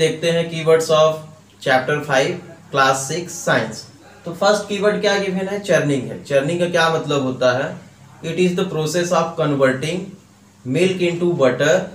देखते हैं keywords of chapter 5 class 6 science. तो फर्स्ट कीवर्ड क्या गिवन है? चर्निंग है। चर्निंग का क्या मतलब होता है? It is the process of converting milk into butter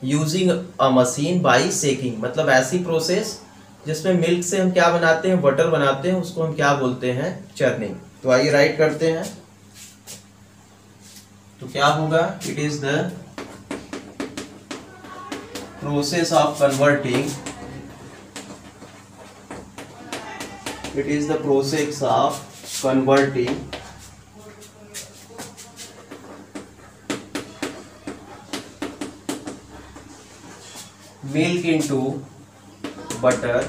using a machine by shaking. मतलब ऐसी प्रोसेस जिसमें मिल्क से हम क्या बनाते हैं? बटर बनाते हैं, उसको हम क्या बोलते हैं? चर्निंग। तो आइए राइट करते हैं। तो क्या होगा? It is the process of converting, it is the process of converting milk into butter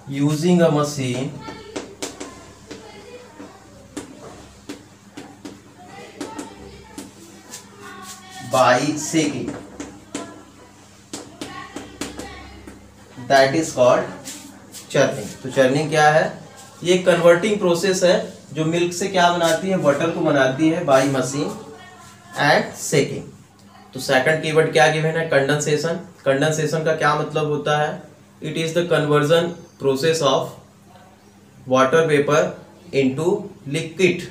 using a machine by shaking, that is called churning. तो चर्निंग क्या है? ये एक कन्वर्टिंग प्रोसेस है जो मिल्क से क्या बनाती है? बटर को बनाती है बाय मशीन एंड सेकिंग। तो सेकंड कीवर्ड क्या गिवन है? कंडेंसेशन। कंडेंसेशन का क्या मतलब होता है? It is the conversion process of water vapour into liquid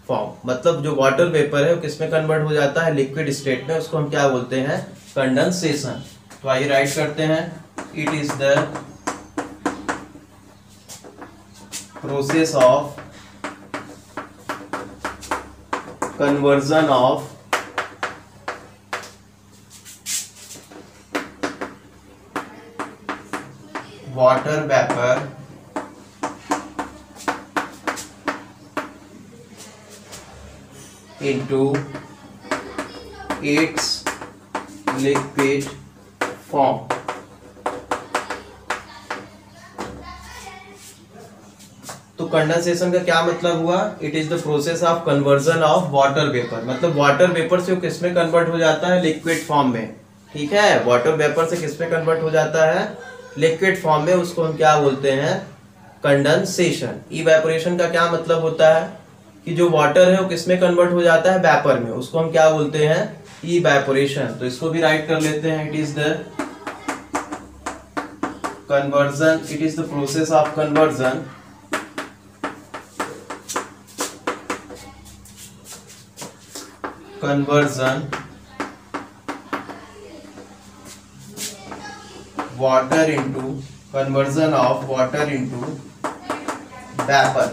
form. मतलब जो वाटर वेपर है वो किसमें कन्वर्ट हो जाता है? लिक्विड स्टेट में। उसको हम क्या बोलते हैं? कंडेंसेशन। तो आइए राइट करते हैं। It is the process of conversion of water vapor into its liquid form। तो कंडेंसेशन का क्या मतलब हुआ? It is the process of conversion of water vapour. मतलब वाटर वेपर से वो किसमें कन्वर्ट हो जाता है? लिक्विड फॉर्म में। ठीक है, वाटर वेपर से किसमें कन्वर्ट हो जाता है? लिक्विड फॉर्म में। उसको हम क्या बोलते हैं? कंडेंसेशन। इवेपोरेशन का क्या मतलब होता है? कि जो वाटर है वो किसमें कन्वर्ट हो जाता है? वेपर में। उसको हम क्या बोलते हैं? इवेपोरेशन। तो इसको भी राइट कर लेते हैं। It is the conversion, it is the process of conversion conversion of water into vapor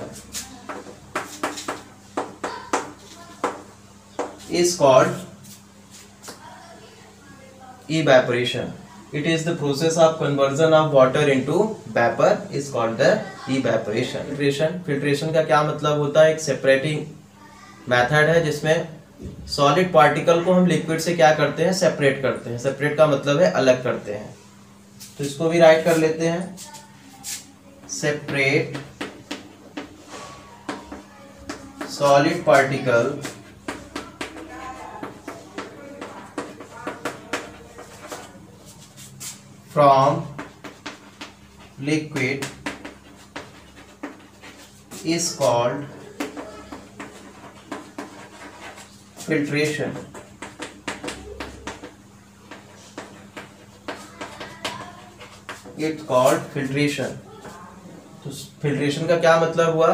is called evaporation. It is the process of conversion of water into vapor is called the evaporation. Filtration का क्या मतलब होता है? एक separating method है जिसमें solid particle को हम लिक्विड से क्या करते हैं? सेपरेट करते हैं। सेपरेट का मतलब है अलग करते हैं। तो इसको भी राइट कर लेते हैं। Separate solid particle from liquid is called filtration। It's called filtration। तो फिल्ट्रेशन का क्या मतलब हुआ?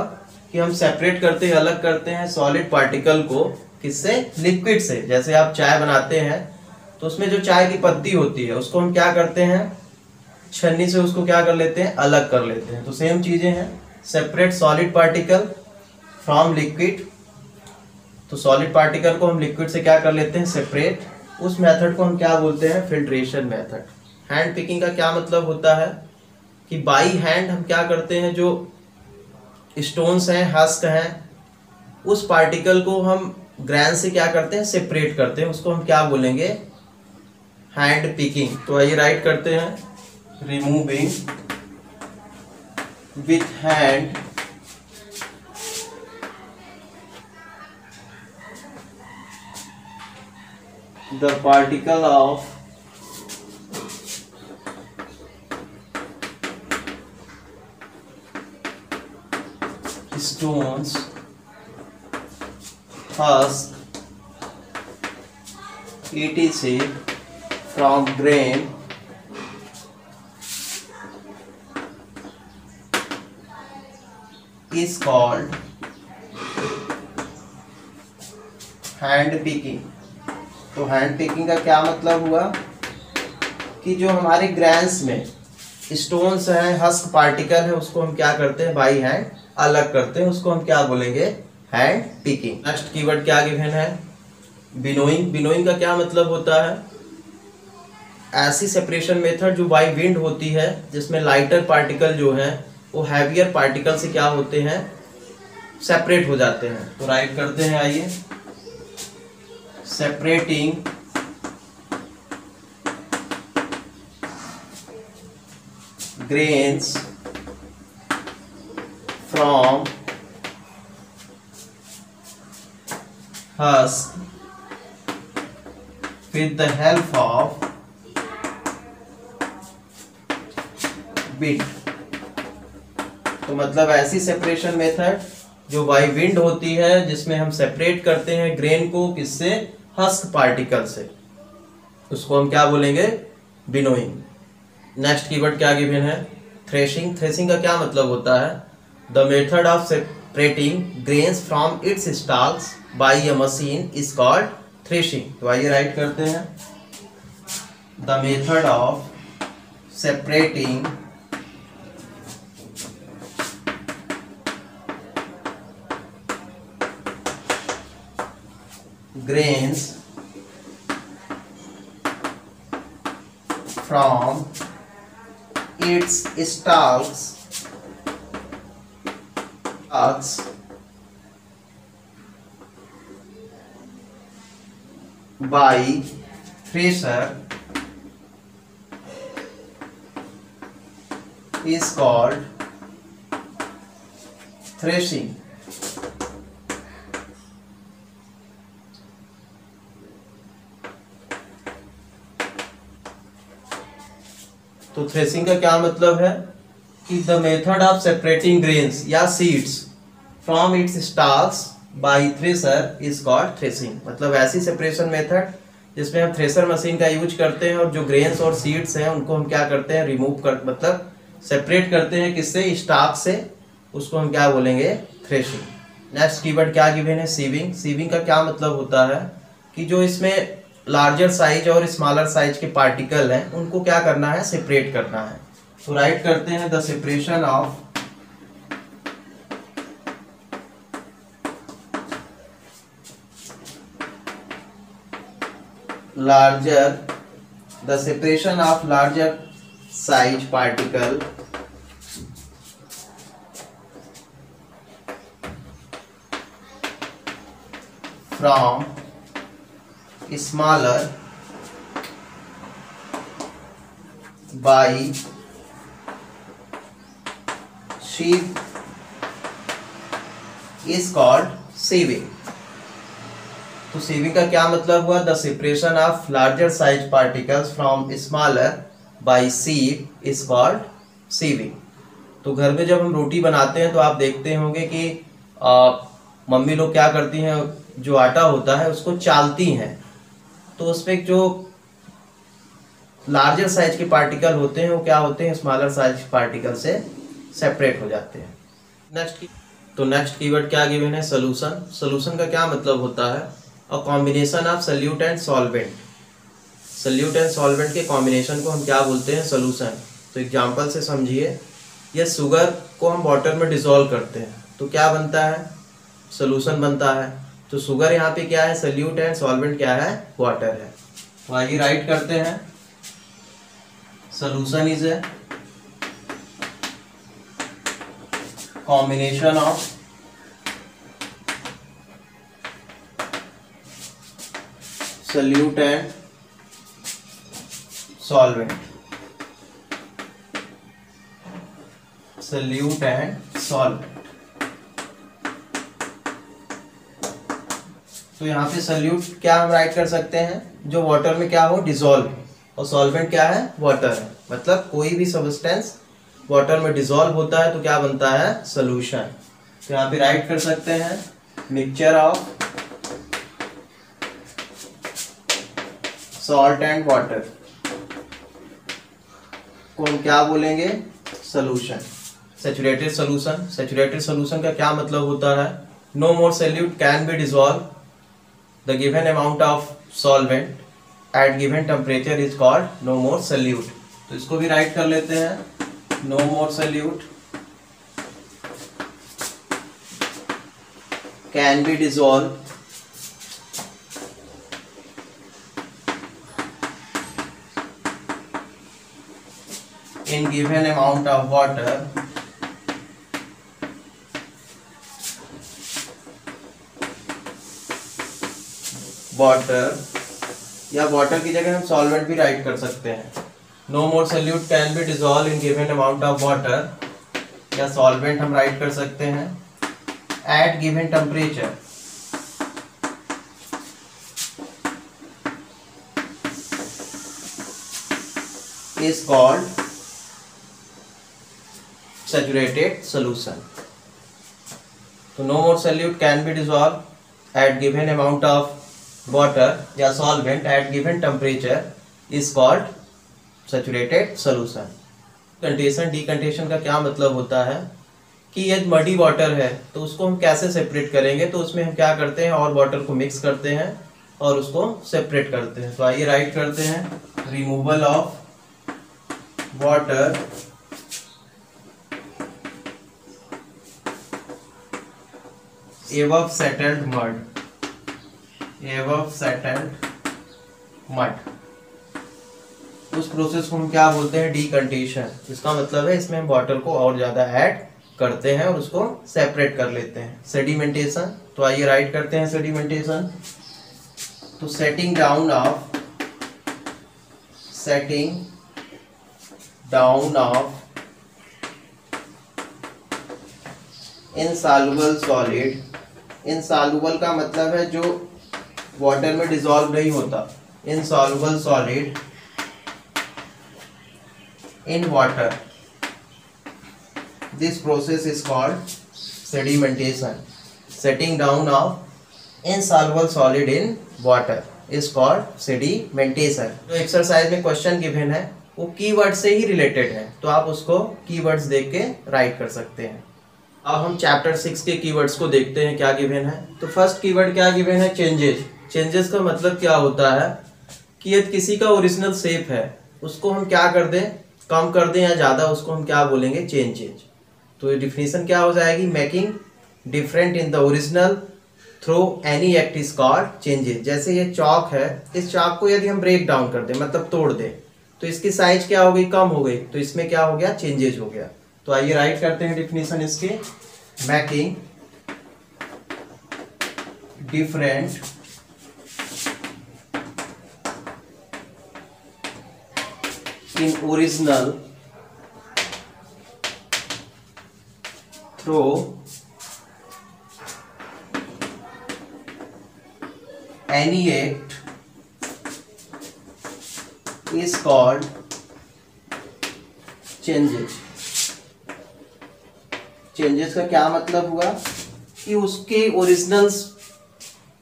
कि हम सेपरेट करते हैं, अलग करते हैं सॉलिड पार्टिकल को। किससे? लिक्विड से। जैसे आप चाय बनाते हैं तो उसमें जो चाय की पत्ती होती है उसको हम क्या करते हैं? छन्नी से उसको क्या कर लेते हैं? अलग कर लेते हैं। तो सेम चीजें हैं। Separate solid particle from liquid. तो सॉलिड पार्टिकल को हम लिक्विड से क्या कर लेते हैं? सेपरेट। उस मेथड को हम क्या बोलते हैं? Filtration method. हैंड पिकिंग का क्या मतलब होता है? कि बाई हैंड हम क्या करते हैं? जो स्टोन्स हैं, हस्क हैं, उस पार्टिकल को हम ग्रैन से क्या करते हैं? सेपरेट करते हैं। उसको हम क्या बोलेंगे? Hand picking. तो आइए राइट करते हैं। Removing with hand the particle of stones husk etc from grain is called hand picking. तो हैंड पिकिंग का क्या मतलब हुआ कि जो हमारे ग्रैन्स में स्टोन्स हैं, हस्क पार्टिकल है, उसको हम क्या करते हैं, बाई हैंड अलग करते हैं, उसको हम क्या बोलेंगे, हैंड पिकिंग। नेक्स्ट कीवर्ड क्या गिवन है, बिनोइंग। बिनोइंग का क्या मतलब होता है, ऐसी सेपरेशन मेथड जो बाई विंड होती है, जिसमें लाइटर पार्टिकल जो है वो हैवियर पार्टिकल से क्या होते हैं, सेपरेट हो जाते हैं। तो राइट करते हैं, आइए, separating grains from husk with the help of wind। तो मतलब ऐसी सेपरेशन मेथड जो बाई विंड होती है, जिसमें हम सेपरेट करते हैं ग्रेन को किससे, हस्क पार्टिकल से, उसको हम क्या बोलेंगे, बिनोइंग। नेक्स्ट कीवर्ड क्या गिवन है, थ्रेशिंग। थ्रेशिंग का क्या मतलब होता है, the method of separating grains from its stalks by a machine is called threshing. तो आइए राइट करते हैं, the method of separating grains from its stalks by thresher is called threshing। तो थ्रेसिंग का क्या मतलब है कि the method of separating grains या seeds from its stalks by thresher is called threshing. मतलब ऐसी सेपरेशन मेथड जिसमें हम थ्रेशर मशीन का यूज करते हैं और जो ग्रेन्स और सीड्स हैं उनको हम क्या करते हैं, रिमूव कर, मतलब सेपरेट करते हैं किससे, स्टॉक से, उसको हम क्या बोलेंगे, थ्रेशिंग। नेक्स्ट कीवर्ड क्या गिवन है, सीविंग। सीविंग का क्या मतलब होता है कि जो इसमें लार्जर साइज और स्मॉलर साइज के पार्टिकल हैं उनको क्या करना है, सेपरेट करना है। तो राइट करते हैं, the separation of larger size particle from smaller by sheep is called sieving। तो sieving का क्या मतलब हुआ, the separation of larger size particles from smaller by sieve is called sieving। तो घर में जब हम रोटी बनाते हैं तो आप देखते होंगे कि मम्मी लोग क्या करती हैं, जो आटा होता है उसको चालती हैं, तो उसमें जो लार्जर साइज के पार्टिकल होते हैं वो क्या होते हैं, स्मॉलर साइज पार्टिकल से सेपरेट हो जाते हैं। नेक्स्ट कीवर्ड क्या गिवन है, सोल्यूशन। सोल्यूशन का क्या मतलब होता है, a combination of solute and solvent. Solute and solvent के कॉम्बिनेशन को हम क्या बोलते हैं, सोल्यूशन। तो एग्जांपल से समझिए, यह शुगर को हम वाटर में डिसॉल्व करते हैं तो क्या बनता है, सोल्यूशन बनता है। तो शुगर यहाँ पे क्या है, सल्यूट है, सॉल्वेंट क्या है, वाटर है। तो आइए राइट करते हैं, solution is a combination of solute and solvent. Solute and solvent. तो यहाँ पे सल्यूट क्या हम राइट कर सकते हैं, जो वाटर में क्या हो, डिसॉल्व, और सॉल्वेंट क्या है, वाटर है। मतलब कोई भी सब्सटेंस वाटर में डिसॉल्व होता है तो क्या बनता है, सोल्यूशन। तो यहाँ पे राइट कर सकते हैं, mixture of salt and water को हम क्या बोलेंगे? Solution. Saturated solution, saturated solution का क्या मतलब होता है? No more solute can be dissolve the given amount of solvent at given temperature is called no more solute. तो इसको भी राइट कर लेते हैं, no more solute can be dissolve in given amount of water या water की जगह हम सॉल्वेंट भी राइट कर सकते हैं। No more solute can be dissolve in given amount of water या सॉल्वेंट हम राइट कर सकते हैं at given temperature is called saturated solution. तो no more solute can be dissolve at given amount of water या solvent at given temperature is called saturated solution. कंटेशन decantation का क्या मतलब होता है कि यदि मडी वाटर है तो उसको हम कैसे सेपरेट करेंगे? तो उसमें हम क्या करते हैं, और वाटर को मिक्स करते हैं और उसको सेपरेट करते हैं। तो आइए राइट करते हैं, removal of water above settled mud, उस प्रोसेस को हम क्या बोलते हैं? डिकंटेशन। इसका मतलब है इसमें हम वाटर को और ज्यादा ऐड करते हैं और उसको सेपरेट कर लेते हैं। सेडिमेंटेशन, तो आइए राइट करते हैं सेडिमेंटेशन। तो setting down of insoluble solid. Insoluble का मतलब है जो वाटर में डिसॉल्व नहीं होता। Insoluble solid in water, this process is called sedimentation. Setting down of insoluble solid in water is called sedimentation. जो एक्सरसाइज में क्वेश्चन गिवन है वो कीवर्ड से ही रिलेटेड है, तो आप उसको कीवर्ड्स देख के राइट कर सकते हैं। अब हम चैप्टर 6 के कीवर्ड्स को देखते हैं क्या गिवन है। तो फर्स्ट कीवर्ड क्या गिवन है? चेंजेस। चेंजेस का मतलब क्या होता है कि यदि किसी का ओरिजिनल शेप है उसको हम क्या कर दें, कम कर दें या ज़्यादा, उसको हम क्या बोलेंगे? चेंजेस। तो ये डिफिनेशन क्या हो जाएगी? Making different in the original through any act is called changes. जैसे ये चॉक है, इस चॉक को यदि हम ब्रेक डाउन कर दें मतलब तोड़ दें तो इसकी साइज क्या हो गई? कम हो गई। तो इसमें क्या हो गया? चेंजेस हो गया। तो आइए राइट करते हैं डिफिनेशन इसके, making different in original through any act is called changes. Changes का क्या मतलब हुआ कि उसके ओरिजिनल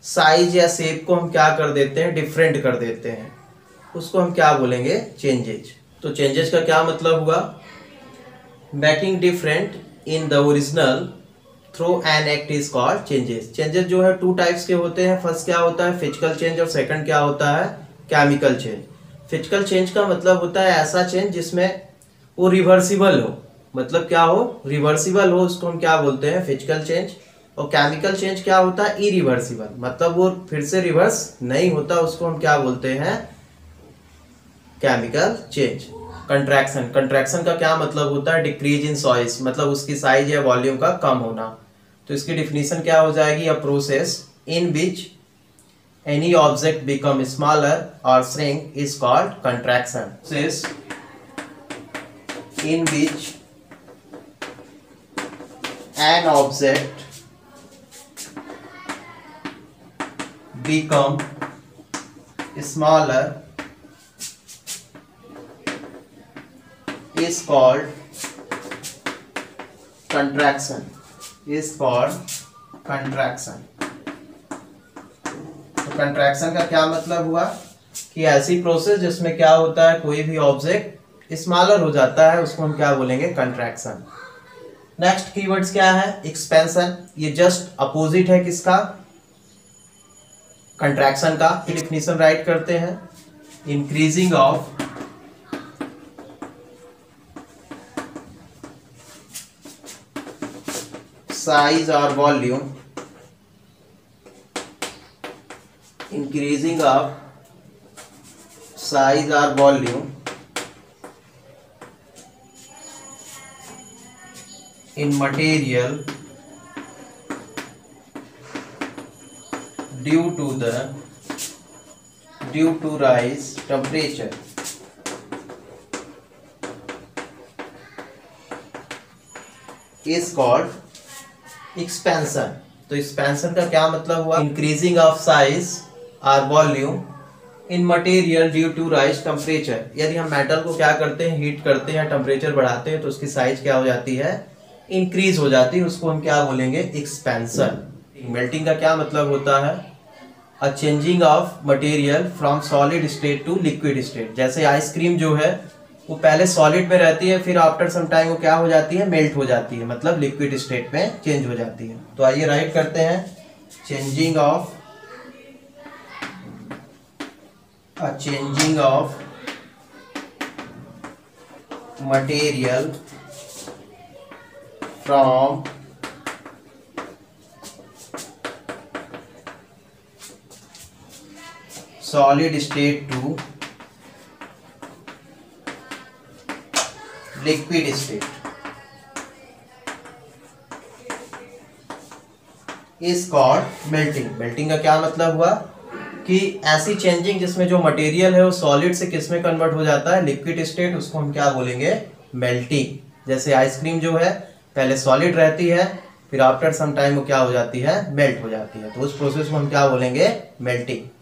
साइज या शेप को हम क्या कर देते हैं? डिफरेंट कर देते हैं, उसको हम क्या बोलेंगे? चेंजेस। तो चेंजेस का क्या मतलब हुआ? Making different in the original through an act is called changes. Changes जो है टू टाइप्स के होते हैं। फर्स्ट क्या होता है? फिजिकल चेंज, और सेकंड क्या होता है? Chemical change. फिजिकल चेंज का मतलब होता है ऐसा चेंज जिसमें वो रिवर्सिबल हो, मतलब क्या हो? रिवर्सिबल हो, उसको हम क्या बोलते हैं? Physical change. और केमिकल चेंज क्या होता है? इरिवर्सिबल, मतलब वो फिर से रिवर्स नहीं होता, उसको हम क्या बोलते हैं? Chemical change. कंट्रैक्शन, कंट्रैक्शन का क्या मतलब होता है? डिक्रीज इन साइज, मतलब उसकी साइज या वॉल्यूम का कम होना। तो इसकी डिफिनीशन क्या हो जाएगी? A process in which any object become smaller or shrink is called contraction. Process in which an object become smaller is called contraction. Is called contraction. तो कंट्रैक्शन का क्या मतलब हुआ कि ऐसी प्रोसेस जिसमें क्या होता है, कोई भी ऑब्जेक्ट स्मॉलर हो जाता है, उसको हम क्या बोलेंगे, कंट्रैक्शन। नेक्स्ट कीवर्ड्स क्या है, एक्सपेंशन। ये जस्ट अपोजिट है किसका, कंट्रैक्शन का। डेफिनेशन राइट करते हैं, increasing of size or volume, increasing of size or volume in material due to rise temperature is called expansion. तो एक्सपेंशन का क्या मतलब हुआ, इंक्रीजिंग ऑफ साइज और volume in material due to rise temperature. यदि हम मेटल को क्या करते हैं, हीट करते हैं, टेम्परेचर बढ़ाते हैं, तो उसकी साइज क्या हो जाती है, इंक्रीज हो जाती है, उसको हम क्या बोलेंगे, एक्सपेंशन। मेल्टिंग का क्या मतलब होता है, a changing of material from solid state to liquid state. जैसे आइसक्रीम जो है वो पहले सॉलिड में रहती है, फिर आफ्टर सम टाइम वो क्या हो जाती है, मेल्ट हो जाती है, मतलब लिक्विड स्टेट में चेंज हो जाती है। तो आइए राइट करते हैं, changing of material from solid state to liquid state is called melting. Melting का क्या मतलब हुआ कि ऐसी चेंजिंग जिसमें जो मटेरियल है वो सॉलिड से किस में कन्वर्ट हो जाता है, लिक्विड स्टेट, उसको हम क्या बोलेंगे, मेल्टिंग। जैसे आइसक्रीम जो है पहले सॉलिड रहती है, फिर आफ्टर सम टाइम वो क्या हो जाती है, मेल्ट हो जाती है, तो उस प्रोसेस को हम क्या बोलेंगे, मेल्टिंग।